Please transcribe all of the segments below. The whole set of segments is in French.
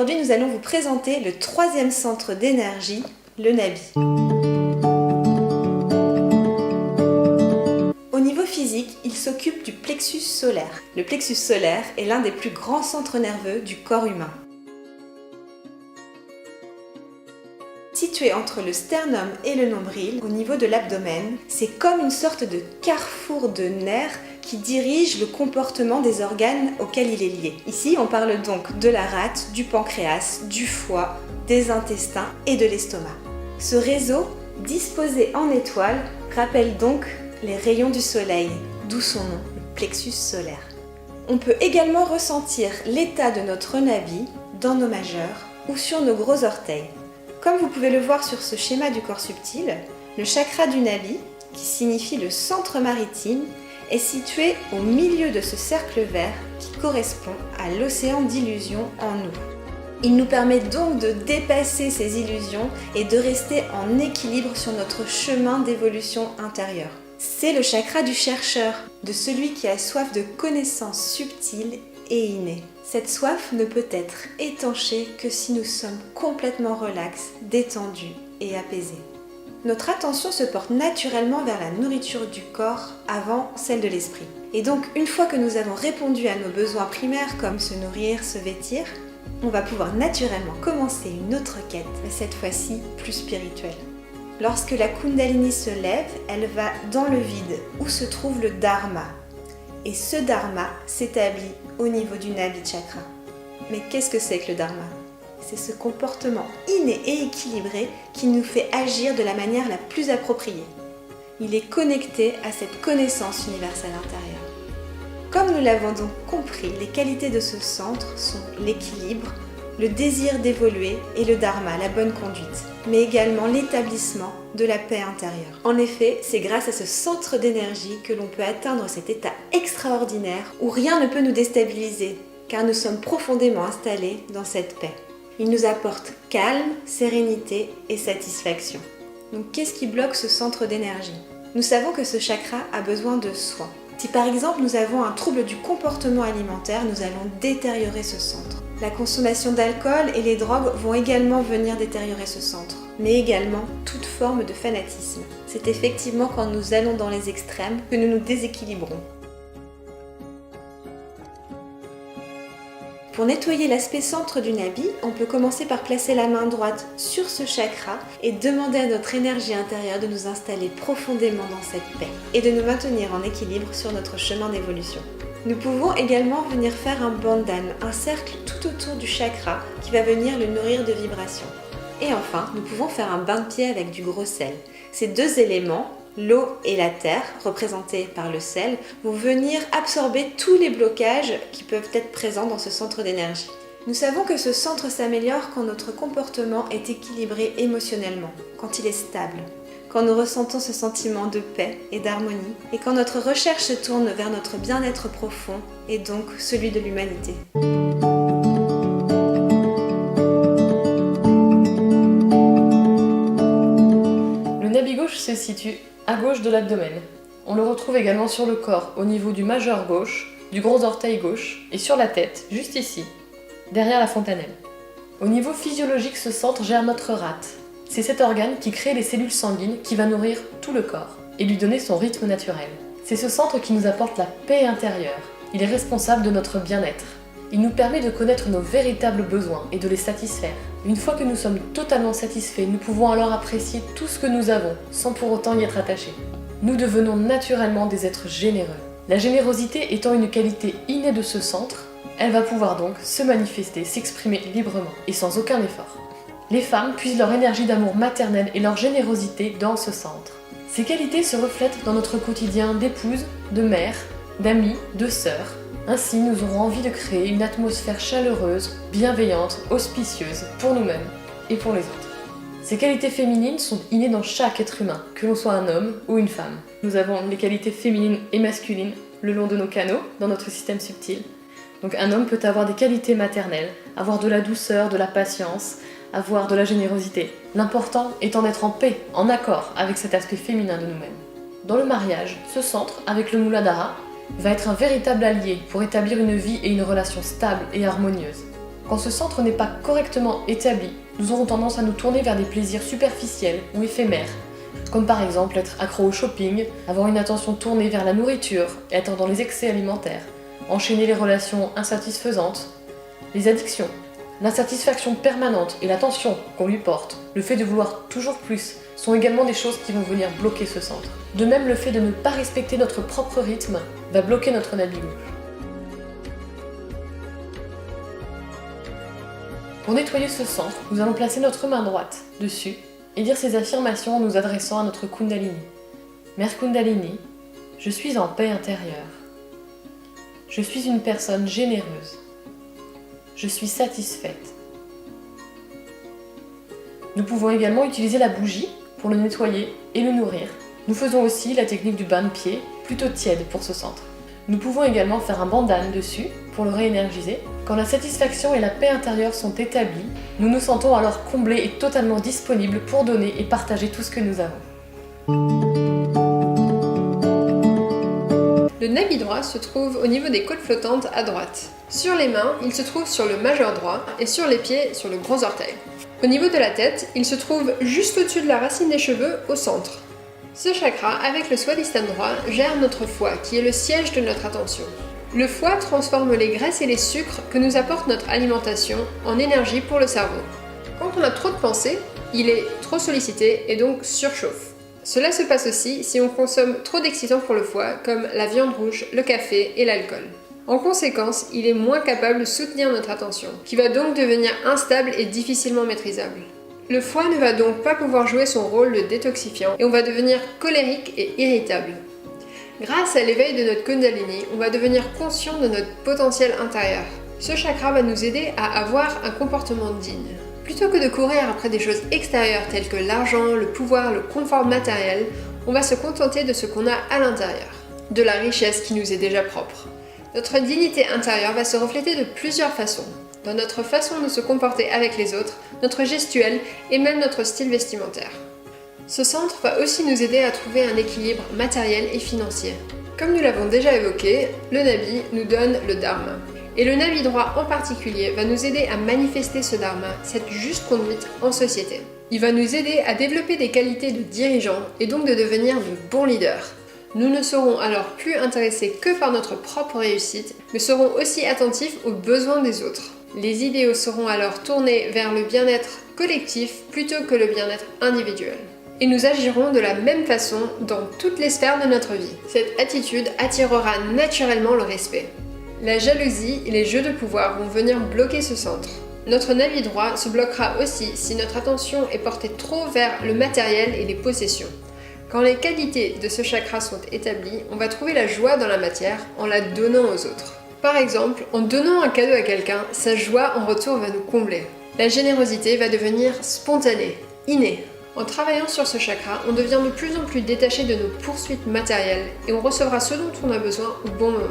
Aujourd'hui, nous allons vous présenter le troisième centre d'énergie, le Nabi. Au niveau physique, il s'occupe du plexus solaire. Le plexus solaire est l'un des plus grands centres nerveux du corps humain. Situé entre le sternum et le nombril, au niveau de l'abdomen, c'est comme une sorte de carrefour de nerfs qui dirige le comportement des organes auxquels il est lié. Ici, on parle donc de la rate, du pancréas, du foie, des intestins et de l'estomac. Ce réseau, disposé en étoile, rappelle donc les rayons du soleil, d'où son nom, le plexus solaire. On peut également ressentir l'état de notre Nabi dans nos majeurs ou sur nos gros orteils. Comme vous pouvez le voir sur ce schéma du corps subtil, le chakra du Nabi, qui signifie le centre maritime, est situé au milieu de ce cercle vert qui correspond à l'océan d'illusions en nous. Il nous permet donc de dépasser ces illusions et de rester en équilibre sur notre chemin d'évolution intérieure. C'est le chakra du chercheur, de celui qui a soif de connaissances subtiles et innées. Cette soif ne peut être étanchée que si nous sommes complètement relax, détendus et apaisés. Notre attention se porte naturellement vers la nourriture du corps avant celle de l'esprit. Et donc, une fois que nous avons répondu à nos besoins primaires comme se nourrir, se vêtir, on va pouvoir naturellement commencer une autre quête, mais cette fois-ci plus spirituelle. Lorsque la Kundalini se lève, elle va dans le vide où se trouve le Dharma. Et ce Dharma s'établit au niveau du Nabi Chakra. Mais qu'est-ce que c'est que le Dharma ? C'est ce comportement inné et équilibré qui nous fait agir de la manière la plus appropriée. Il est connecté à cette connaissance universelle intérieure. Comme nous l'avons donc compris, les qualités de ce centre sont l'équilibre, le désir d'évoluer et le Dharma, la bonne conduite, mais également l'établissement de la paix intérieure. En effet, c'est grâce à ce centre d'énergie que l'on peut atteindre cet état extraordinaire où rien ne peut nous déstabiliser, car nous sommes profondément installés dans cette paix. Il nous apporte calme, sérénité et satisfaction. Donc qu'est-ce qui bloque ce centre d'énergie ? Nous savons que ce chakra a besoin de soins. Si par exemple nous avons un trouble du comportement alimentaire, nous allons détériorer ce centre. La consommation d'alcool et les drogues vont également venir détériorer ce centre, mais également toute forme de fanatisme. C'est effectivement quand nous allons dans les extrêmes que nous nous déséquilibrons. Pour nettoyer l'aspect centre du Nabi, on peut commencer par placer la main droite sur ce chakra et demander à notre énergie intérieure de nous installer profondément dans cette paix et de nous maintenir en équilibre sur notre chemin d'évolution. Nous pouvons également venir faire un bandhan, un cercle tout autour du chakra qui va venir le nourrir de vibrations. Et enfin, nous pouvons faire un bain de pied avec du gros sel. Ces deux éléments, l'eau et la terre, représentés par le sel, vont venir absorber tous les blocages qui peuvent être présents dans ce centre d'énergie. Nous savons que ce centre s'améliore quand notre comportement est équilibré émotionnellement, quand il est stable, quand nous ressentons ce sentiment de paix et d'harmonie, et quand notre recherche se tourne vers notre bien-être profond, et donc celui de l'humanité. Le Nabi gauche se situe à gauche de l'abdomen. On le retrouve également sur le corps, au niveau du majeur gauche, du gros orteil gauche, et sur la tête, juste ici, derrière la fontanelle. Au niveau physiologique, ce centre gère notre rate. C'est cet organe qui crée les cellules sanguines qui va nourrir tout le corps et lui donner son rythme naturel. C'est ce centre qui nous apporte la paix intérieure. Il est responsable de notre bien-être. Il nous permet de connaître nos véritables besoins et de les satisfaire. Une fois que nous sommes totalement satisfaits, nous pouvons alors apprécier tout ce que nous avons, sans pour autant y être attachés. Nous devenons naturellement des êtres généreux. La générosité étant une qualité innée de ce centre, elle va pouvoir donc se manifester, s'exprimer librement et sans aucun effort. Les femmes puisent leur énergie d'amour maternel et leur générosité dans ce centre. Ces qualités se reflètent dans notre quotidien d'épouse, de mère, d'amis, de sœurs. Ainsi, nous aurons envie de créer une atmosphère chaleureuse, bienveillante, auspicieuse pour nous-mêmes et pour les autres. Ces qualités féminines sont innées dans chaque être humain, que l'on soit un homme ou une femme. Nous avons les qualités féminines et masculines le long de nos canaux, dans notre système subtil. Donc un homme peut avoir des qualités maternelles, avoir de la douceur, de la patience, avoir de la générosité. L'important étant d'être en paix, en accord avec cet aspect féminin de nous-mêmes. Dans le mariage, ce centre, avec le Muladhara, va être un véritable allié pour établir une vie et une relation stable et harmonieuse. Quand ce centre n'est pas correctement établi, nous aurons tendance à nous tourner vers des plaisirs superficiels ou éphémères, comme par exemple être accro au shopping, avoir une attention tournée vers la nourriture, être dans les excès alimentaires, enchaîner les relations insatisfaisantes, les addictions, l'insatisfaction permanente et la tension qu'on lui porte, le fait de vouloir toujours plus, sont également des choses qui vont venir bloquer ce centre. De même, le fait de ne pas respecter notre propre rythme va bloquer notre nabi gauche. Pour nettoyer ce centre, nous allons placer notre main droite dessus et dire ces affirmations en nous adressant à notre Kundalini. Mère Kundalini, je suis en paix intérieure. Je suis une personne généreuse. Je suis satisfaite. Nous pouvons également utiliser la bougie pour le nettoyer et le nourrir. Nous faisons aussi la technique du bain de pied, plutôt tiède pour ce centre. Nous pouvons également faire un bandane dessus pour le réénergiser. Quand la satisfaction et la paix intérieure sont établies, nous nous sentons alors comblés et totalement disponibles pour donner et partager tout ce que nous avons. Le nabi droit se trouve au niveau des côtes flottantes à droite. Sur les mains, il se trouve sur le majeur droit et sur les pieds sur le gros orteil. Au niveau de la tête, il se trouve juste au-dessus de la racine des cheveux au centre. Ce chakra, avec le swadhisthana droit, gère notre foie, qui est le siège de notre attention. Le foie transforme les graisses et les sucres que nous apporte notre alimentation en énergie pour le cerveau. Quand on a trop de pensées, il est trop sollicité et donc surchauffe. Cela se passe aussi si on consomme trop d'excitants pour le foie, comme la viande rouge, le café et l'alcool. En conséquence, il est moins capable de soutenir notre attention, qui va donc devenir instable et difficilement maîtrisable. Le foie ne va donc pas pouvoir jouer son rôle de détoxifiant et on va devenir colérique et irritable. Grâce à l'éveil de notre Kundalini, on va devenir conscient de notre potentiel intérieur. Ce chakra va nous aider à avoir un comportement digne. Plutôt que de courir après des choses extérieures telles que l'argent, le pouvoir, le confort matériel, on va se contenter de ce qu'on a à l'intérieur, de la richesse qui nous est déjà propre. Notre dignité intérieure va se refléter de plusieurs façons, dans notre façon de se comporter avec les autres, notre gestuelle et même notre style vestimentaire. Ce centre va aussi nous aider à trouver un équilibre matériel et financier. Comme nous l'avons déjà évoqué, le nabi nous donne le dharma. Et le nabi droit en particulier va nous aider à manifester ce dharma, cette juste conduite en société. Il va nous aider à développer des qualités de dirigeants et donc de devenir de bons leaders. Nous ne serons alors plus intéressés que par notre propre réussite, mais serons aussi attentifs aux besoins des autres. Les idéaux seront alors tournés vers le bien-être collectif plutôt que le bien-être individuel. Et nous agirons de la même façon dans toutes les sphères de notre vie. Cette attitude attirera naturellement le respect. La jalousie et les jeux de pouvoir vont venir bloquer ce centre. Notre nabi droit se bloquera aussi si notre attention est portée trop vers le matériel et les possessions. Quand les qualités de ce chakra sont établies, on va trouver la joie dans la matière en la donnant aux autres. Par exemple, en donnant un cadeau à quelqu'un, sa joie en retour va nous combler. La générosité va devenir spontanée, innée. En travaillant sur ce chakra, on devient de plus en plus détaché de nos poursuites matérielles et on recevra ce dont on a besoin au bon moment.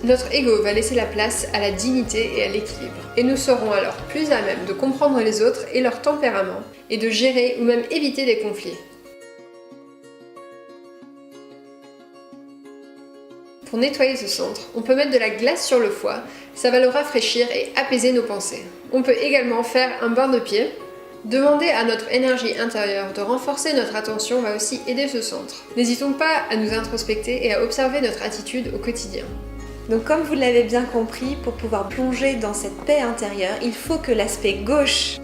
Notre ego va laisser la place à la dignité et à l'équilibre, et nous serons alors plus à même de comprendre les autres et leur tempérament, et de gérer ou même éviter des conflits. Pour nettoyer ce centre, on peut mettre de la glace sur le foie, ça va le rafraîchir et apaiser nos pensées. On peut également faire un bain de pied. Demander à notre énergie intérieure de renforcer notre attention va aussi aider ce centre. N'hésitons pas à nous introspecter et à observer notre attitude au quotidien. Donc comme vous l'avez bien compris, pour pouvoir plonger dans cette paix intérieure, il faut que l'aspect gauche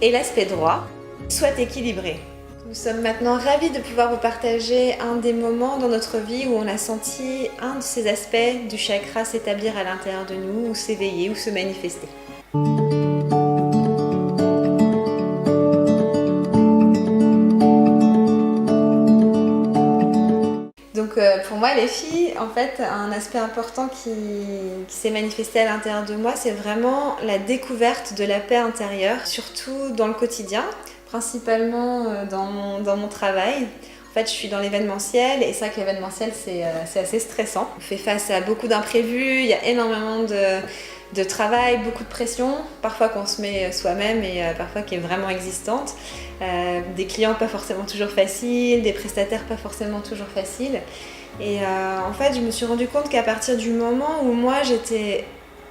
et l'aspect droit soient équilibrés. Nous sommes maintenant ravis de pouvoir vous partager un des moments dans notre vie où on a senti un de ces aspects du chakra s'établir à l'intérieur de nous, ou s'éveiller, ou se manifester. Donc pour moi les filles, en fait, un aspect important qui s'est manifesté à l'intérieur de moi, c'est vraiment la découverte de la paix intérieure, surtout dans le quotidien, principalement dans mon travail. En fait, je suis dans l'événementiel et c'est vrai que l'événementiel, c'est assez stressant. On fait face à beaucoup d'imprévus, il y a énormément de travail, beaucoup de pression, parfois qu'on se met soi-même et parfois qui est vraiment existante. Des clients pas forcément toujours faciles, des prestataires pas forcément toujours faciles. Et en fait, je me suis rendu compte qu'à partir du moment où moi j'étais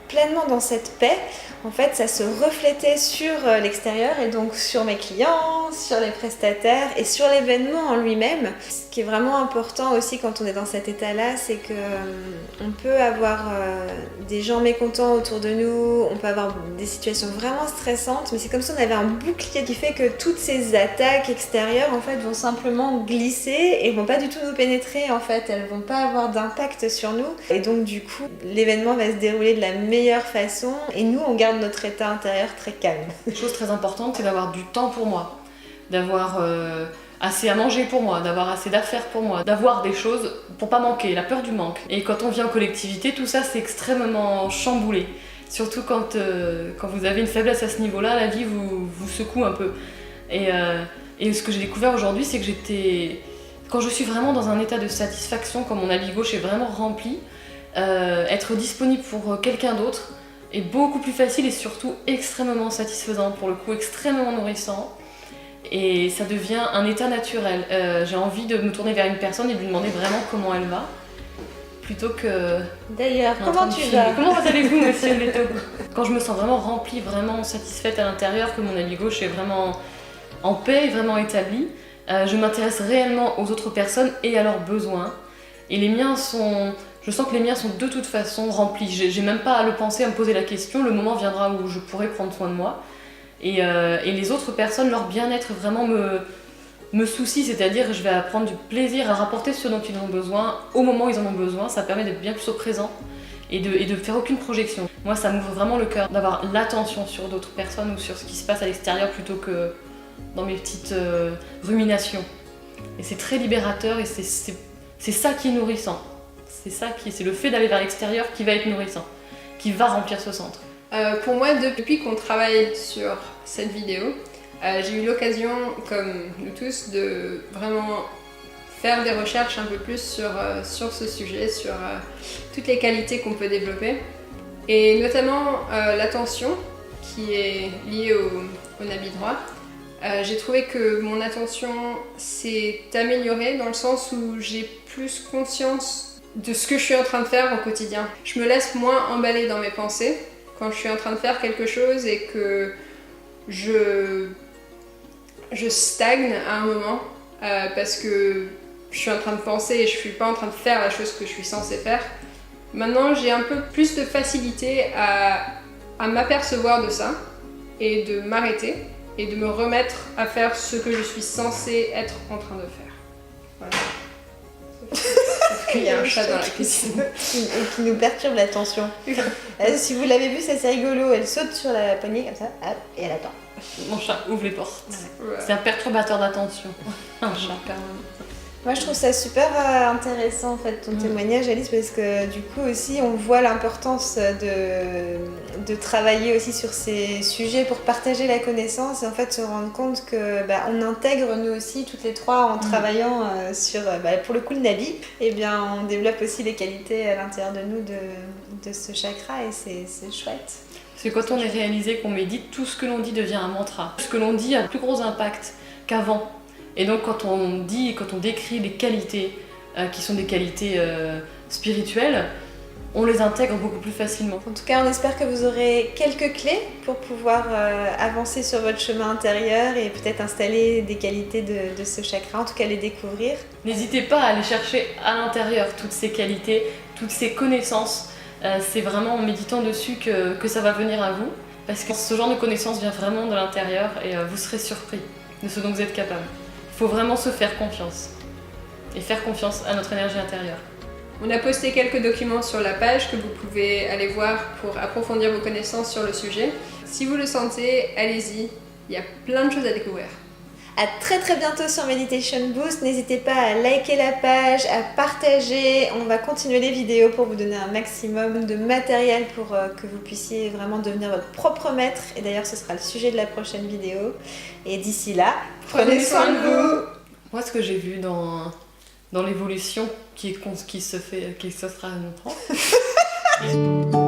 pleinement dans cette paix, en fait, ça se reflétait sur l'extérieur et donc sur mes clients, sur les prestataires et sur l'événement en lui-même. Ce qui est vraiment important aussi quand on est dans cet état-là, c'est que on peut avoir des gens mécontents autour de nous, on peut avoir des situations vraiment stressantes, mais c'est comme si on avait un bouclier qui fait que toutes ces attaques extérieures en fait vont simplement glisser et vont pas du tout nous pénétrer en fait, elles vont pas avoir d'impact sur nous et donc du coup l'événement va se dérouler de la meilleure façon et nous on garde notre état intérieur très calme. Une chose très importante, c'est d'avoir du temps pour moi, d'avoir assez à manger pour moi, d'avoir assez d'affaires pour moi, d'avoir des choses pour pas manquer, la peur du manque. Et quand on vient en collectivité, tout ça c'est extrêmement chamboulé. Surtout quand vous avez une faiblesse à ce niveau-là, la vie vous secoue un peu. Et ce que j'ai découvert aujourd'hui, c'est que quand je suis vraiment dans un état de satisfaction, quand mon habit gauche est vraiment rempli, être disponible pour quelqu'un d'autre est beaucoup plus facile et surtout extrêmement satisfaisant, pour le coup extrêmement nourrissant. Et ça devient un état naturel. J'ai envie de me tourner vers une personne et de lui demander vraiment comment elle va, plutôt que... D'ailleurs, comment tu vas ? Comment allez-vous, monsieur Leto ? Quand je me sens vraiment remplie, vraiment satisfaite à l'intérieur, que mon habit gauche est vraiment en paix, vraiment établi, je m'intéresse réellement aux autres personnes et à leurs besoins. Et je sens que les miens sont de toute façon remplis. J'ai même pas à le penser, à me poser la question. Le moment viendra où je pourrai prendre soin de moi. Et les autres personnes, leur bien-être vraiment me soucie, c'est-à-dire je vais prendre du plaisir à rapporter ce dont ils ont besoin au moment où ils en ont besoin. Ça permet d'être bien plus au présent et de faire aucune projection. Moi, ça m'ouvre vraiment le cœur d'avoir l'attention sur d'autres personnes ou sur ce qui se passe à l'extérieur plutôt que dans mes petites ruminations. Et c'est très libérateur et c'est ça qui est nourrissant. C'est le fait d'aller vers l'extérieur qui va être nourrissant, qui va remplir ce centre. Pour moi, depuis qu'on travaille sur cette vidéo, j'ai eu l'occasion, comme nous tous, de vraiment faire des recherches un peu plus sur ce sujet, sur toutes les qualités qu'on peut développer. Et notamment l'attention, qui est liée au Nabi droit. J'ai trouvé que mon attention s'est améliorée dans le sens où j'ai plus conscience de ce que je suis en train de faire au quotidien. Je me laisse moins emballer dans mes pensées quand je suis en train de faire quelque chose et que je stagne à un moment parce que je suis en train de penser et je suis pas en train de faire la chose que je suis censée faire. Maintenant, j'ai un peu plus de facilité à m'apercevoir de ça et de m'arrêter et de me remettre à faire ce que je suis censée être en train de faire. Voilà. Il y a un chat dans la cuisine. Et qui nous perturbe l'attention. Si vous l'avez vu, ça c'est rigolo. Elle saute sur la poignée comme ça, hop, et elle attend. Mon chat ouvre les portes. Ouais. C'est un perturbateur d'attention. Un chat. Moi je trouve ça super intéressant en fait ton témoignage Alice parce que du coup aussi on voit l'importance de travailler aussi sur ces sujets pour partager la connaissance et en fait se rendre compte que on intègre nous aussi toutes les trois en travaillant sur pour le coup le Nabi et bien on développe aussi les qualités à l'intérieur de nous de ce chakra et c'est chouette. C'est quand on est réalisé qu'on médite, tout ce que l'on dit devient un mantra. Ce que l'on dit a un plus gros impact qu'avant. Et donc quand on décrit les qualités qui sont des qualités spirituelles, on les intègre beaucoup plus facilement. En tout cas, on espère que vous aurez quelques clés pour pouvoir avancer sur votre chemin intérieur et peut-être installer des qualités de ce chakra, en tout cas les découvrir. N'hésitez pas à aller chercher à l'intérieur toutes ces qualités, toutes ces connaissances. C'est vraiment en méditant dessus que ça va venir à vous, parce que ce genre de connaissances vient vraiment de l'intérieur et vous serez surpris de ce dont vous êtes capable. Il faut vraiment se faire confiance et faire confiance à notre énergie intérieure. On a posté quelques documents sur la page que vous pouvez aller voir pour approfondir vos connaissances sur le sujet. Si vous le sentez, allez-y, il y a plein de choses à découvrir. À très très bientôt sur Meditation Boost. N'hésitez pas à liker la page, à partager. On va continuer les vidéos pour vous donner un maximum de matériel pour que vous puissiez vraiment devenir votre propre maître. Et d'ailleurs, ce sera le sujet de la prochaine vidéo. Et d'ici là, prenez soin de vous. Moi, ce que j'ai vu dans l'évolution qui se fera à notre temps,